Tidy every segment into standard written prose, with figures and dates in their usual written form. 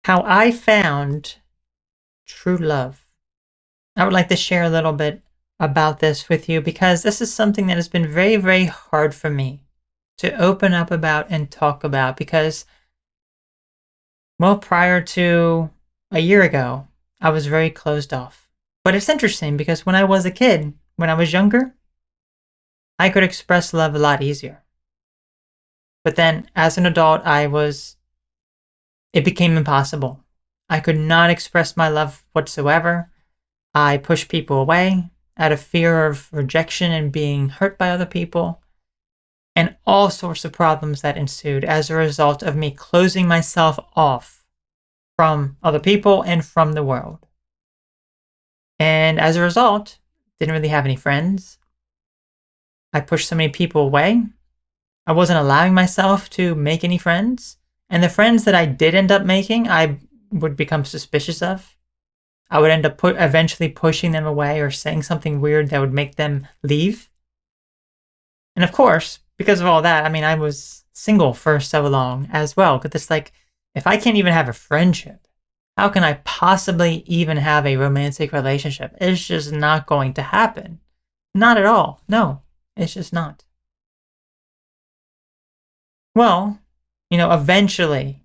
How I found true love. I would like to share a little bit about this with you because this is something that has been very, very hard for me to open up about and talk about because, well, prior to a year ago, I was very closed off. But it's interesting because when I was a kid, when I was younger, I could express love a lot easier. But then as an adult, it became impossible. I could not express my love whatsoever. I pushed people away out of fear of rejection and being hurt by other people, and all sorts of problems that ensued as a result of me closing myself off from other people and from the world. And as a result, didn't really have any friends. I pushed so many people away. I wasn't allowing myself to make any friends. And the friends that I did end up making, I would become suspicious of. I would end up eventually pushing them away or saying something weird that would make them leave. And of course, because of all that, I was single for so long as well. Because it's like, if I can't even have a friendship, how can I possibly even have a romantic relationship? It's just not going to happen. Not at all. No, it's just not. Well, eventually,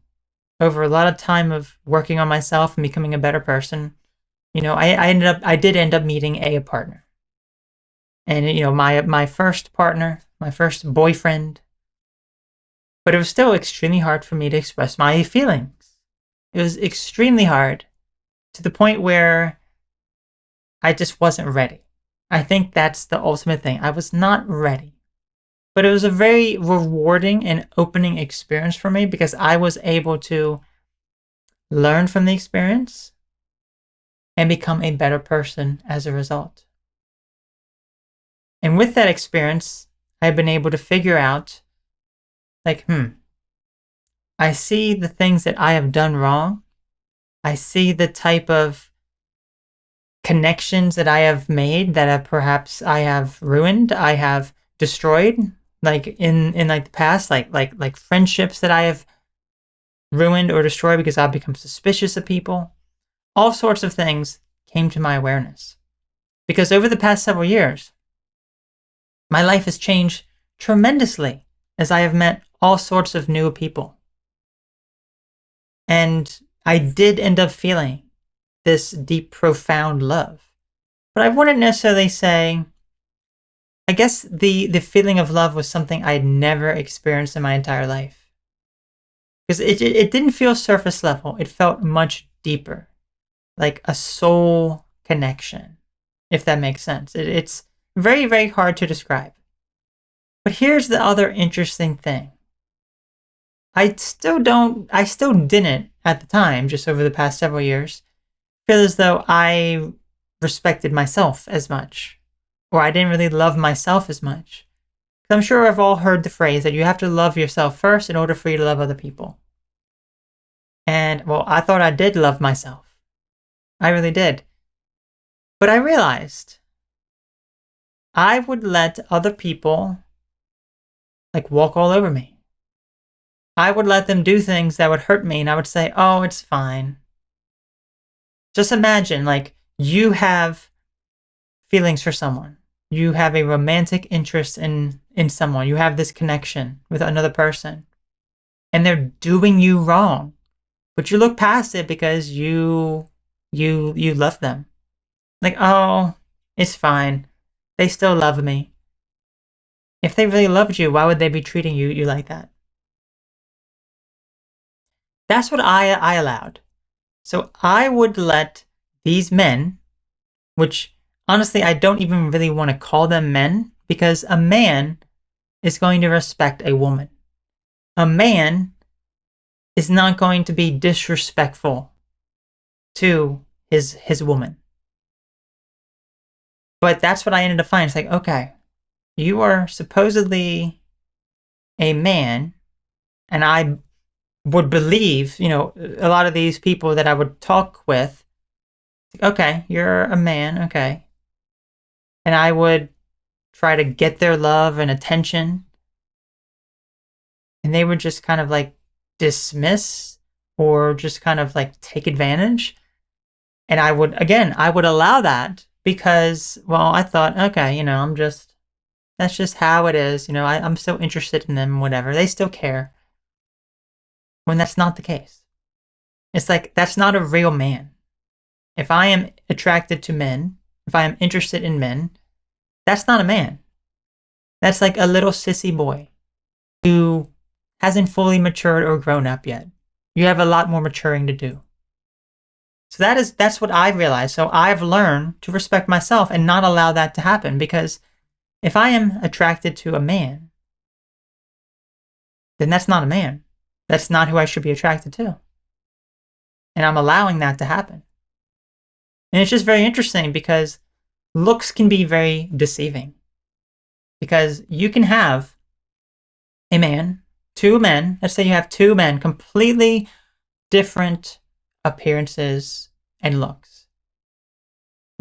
over a lot of time of working on myself and becoming a better person, I did end up meeting a partner. And my first partner, my first boyfriend, but it was still extremely hard for me to express my feelings. It was extremely hard to the point where I just wasn't ready. I think that's the ultimate thing. I was not ready. But it was a very rewarding and opening experience for me because I was able to learn from the experience and become a better person as a result. And with that experience, I've been able to figure out, like, I see the things that I have done wrong. I see the type of connections that I have made that perhaps I have ruined, I have destroyed, like in like the past, like friendships that I have ruined or destroyed because I've become suspicious of people. All sorts of things came to my awareness. Because over the past several years, my life has changed tremendously as I have met all sorts of new people. And I did end up feeling this deep, profound love. But I wouldn't necessarily say, I guess the feeling of love was something I'd never experienced in my entire life. Because it didn't feel surface level, it felt much deeper, like a soul connection, if that makes sense. It's very, very hard to describe. But here's the other interesting thing. I still didn't at the time, just over the past several years, feel as though I respected myself as much, or I didn't really love myself as much. 'Cause I'm sure I've all heard the phrase that you have to love yourself first in order for you to love other people. And, well, I thought I did love myself. I really did. But I realized I would let other people, like, walk all over me. I would let them do things that would hurt me, and I would say, oh, it's fine. Just imagine, like, you have feelings for someone. You have a romantic interest in someone. You have this connection with another person. And they're doing you wrong. But you look past it because you love them. Like, oh, it's fine. They still love me. If they really loved you, why would they be treating you like that? That's what I allowed. So I would let these men, which honestly I don't even really want to call them men, because a man is going to respect a woman. A man is not going to be disrespectful to his woman. But that's what I ended up finding. It's like, okay, you are supposedly a man, and I would believe, a lot of these people that I would talk with, okay, you're a man, okay. And I would try to get their love and attention, and they would just kind of like dismiss or just kind of like take advantage. And I would allow that because, well, I thought, okay, that's just how it is. I'm still interested in them, whatever. They still care. When that's not the case. It's like, that's not a real man. If I am attracted to men, if I am interested in men, that's not a man. That's like a little sissy boy who hasn't fully matured or grown up yet. You have a lot more maturing to do. So that's what I realized. So I've learned to respect myself and not allow that to happen, because if I am attracted to a man, then that's not a man. That's not who I should be attracted to. And I'm allowing that to happen. And it's just very interesting because looks can be very deceiving. Because you can have a man, two men, let's say you have two men, completely different appearances and looks.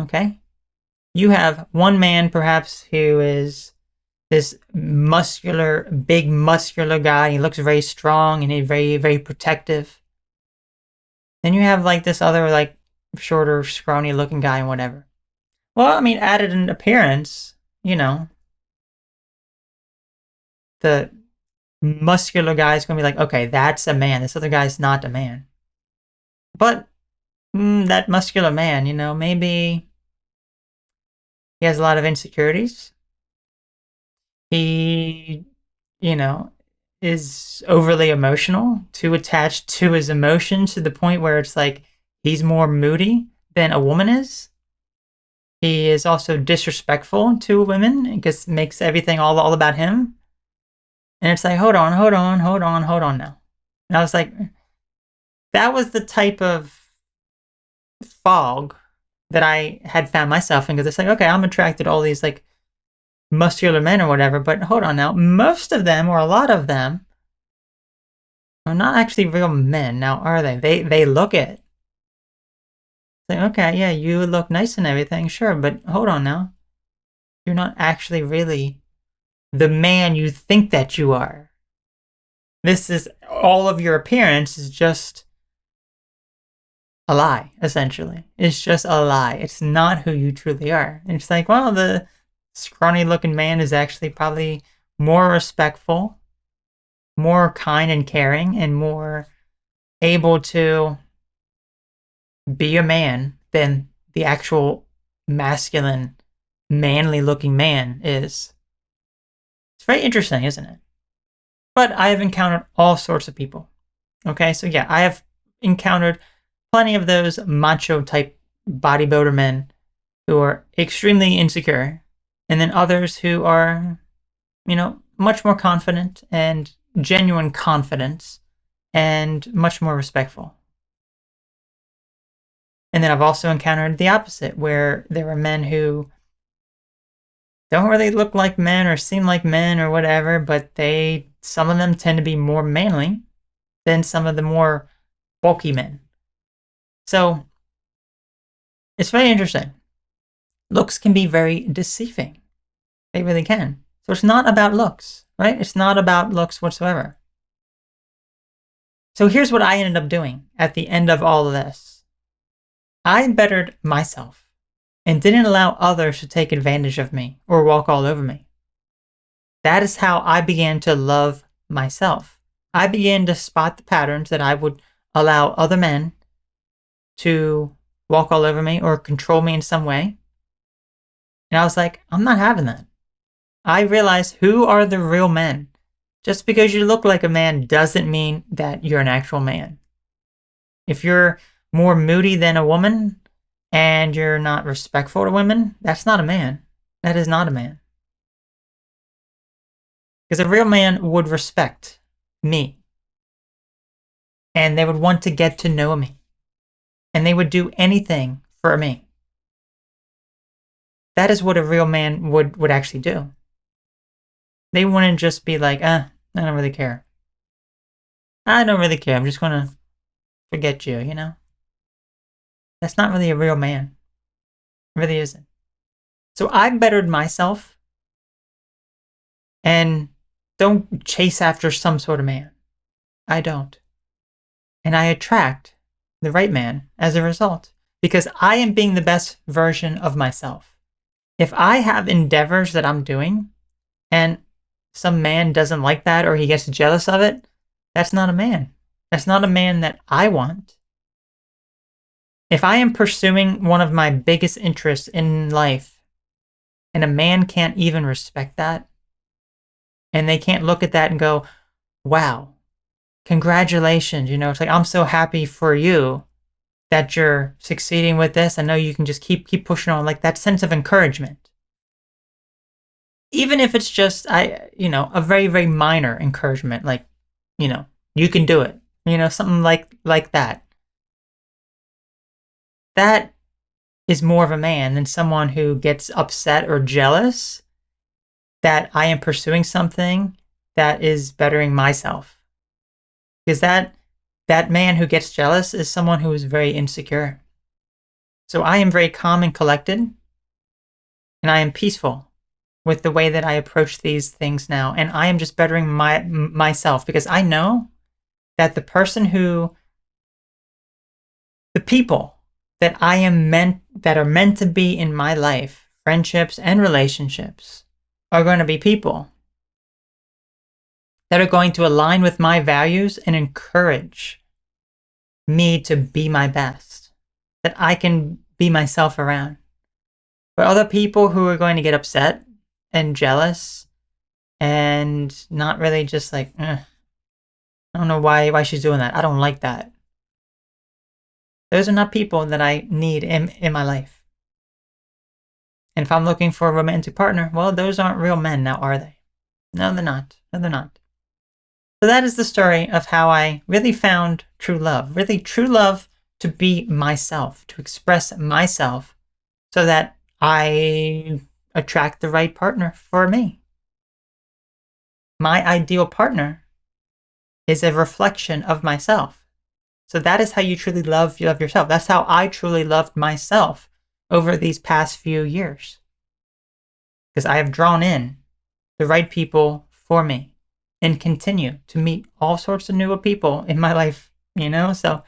Okay? You have one man perhaps who is this big muscular guy. He looks very strong and he's very, very protective. Then you have like this other like shorter, scrawny looking guy and whatever. Well, I mean, added in appearance, the muscular guy is going to be like, okay, that's a man. This other guy's not a man. But that muscular man, maybe he has a lot of insecurities. He, is overly emotional, too attached to his emotions to the point where it's like he's more moody than a woman is. He is also disrespectful to women because it makes everything all about him. And it's like, hold on now. And I was like, that was the type of fog that I had found myself in, because it's like, okay, I'm attracted to all these like muscular men or whatever, but hold on now. Most of them, or a lot of them, are not actually real men now, are they? They look it. It's like, okay, yeah, you look nice and everything, sure, but hold on now. You're not actually really the man you think that you are. This is all of your appearance is just a lie, essentially. It's just a lie. It's not who you truly are. And it's like, well, the scrawny looking man is actually probably more respectful, more kind and caring, and more able to be a man than the actual masculine, manly looking man is. It's very interesting, isn't it? But I have encountered all sorts of people. Okay, so yeah, I have encountered plenty of those macho type bodybuilder men who are extremely insecure, and then others who are, much more confident and genuine confidence and much more respectful. And then I've also encountered the opposite, where there are men who don't really look like men or seem like men or whatever, but some of them tend to be more manly than some of the more bulky men. So it's very interesting. Looks can be very deceiving. They really can. So it's not about looks, right? It's not about looks whatsoever. So here's what I ended up doing at the end of all of this. I bettered myself and didn't allow others to take advantage of me or walk all over me. That is how I began to love myself. I began to spot the patterns that I would allow other men to walk all over me or control me in some way. And I was like, I'm not having that. I realized who are the real men. Just because you look like a man doesn't mean that you're an actual man. If you're more moody than a woman and you're not respectful to women, that's not a man. That is not a man. Because a real man would respect me. And they would want to get to know me. And they would do anything for me. That is what a real man would actually do. They wouldn't just be like, I don't really care. I don't really care. I'm just going to forget you, That's not really a real man. It really isn't. So I bettered myself and don't chase after some sort of man. I don't. and I attract the right man as a result because I am being the best version of myself. If I have endeavors that I'm doing and some man doesn't like that or he gets jealous of it, that's not a man. That's not a man that I want. If I am pursuing one of my biggest interests in life and a man can't even respect that, and they can't look at that and go, wow, congratulations. It's like, I'm so happy for you that you're succeeding with this. I know you can just keep pushing on, like that sense of encouragement. Even if it's just, a very, very minor encouragement, like, you can do it, something like that. That is more of a man than someone who gets upset or jealous that I am pursuing something that is bettering myself. Because that man who gets jealous is someone who is very insecure. So I am very calm and collected, and I am peaceful with the way that I approach these things now. And I am just bettering myself because I know that the people that that are meant to be in my life, friendships and relationships, are going to be people that are going to align with my values and encourage me to be my best, that I can be myself around. But other people who are going to get upset and jealous and not really just like, I don't know why she's doing that. I don't like that. Those are not people that I need in my life. And if I'm looking for a romantic partner, well, those aren't real men now, are they? No, they're not. No, they're not. So that is the story of how I really found true love. Really true love to be myself, to express myself so that I attract the right partner for me. My ideal partner is a reflection of myself. So that is how you truly love yourself. That's how I truly loved myself over these past few years. Because I have drawn in the right people for me and continue to meet all sorts of new people in my life, So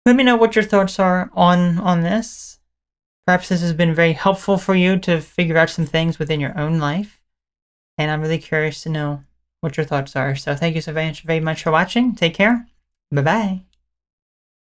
let me know what your thoughts are on this. Perhaps this has been very helpful for you to figure out some things within your own life. And I'm really curious to know what your thoughts are. So thank you so very much for watching. Take care. Bye-bye.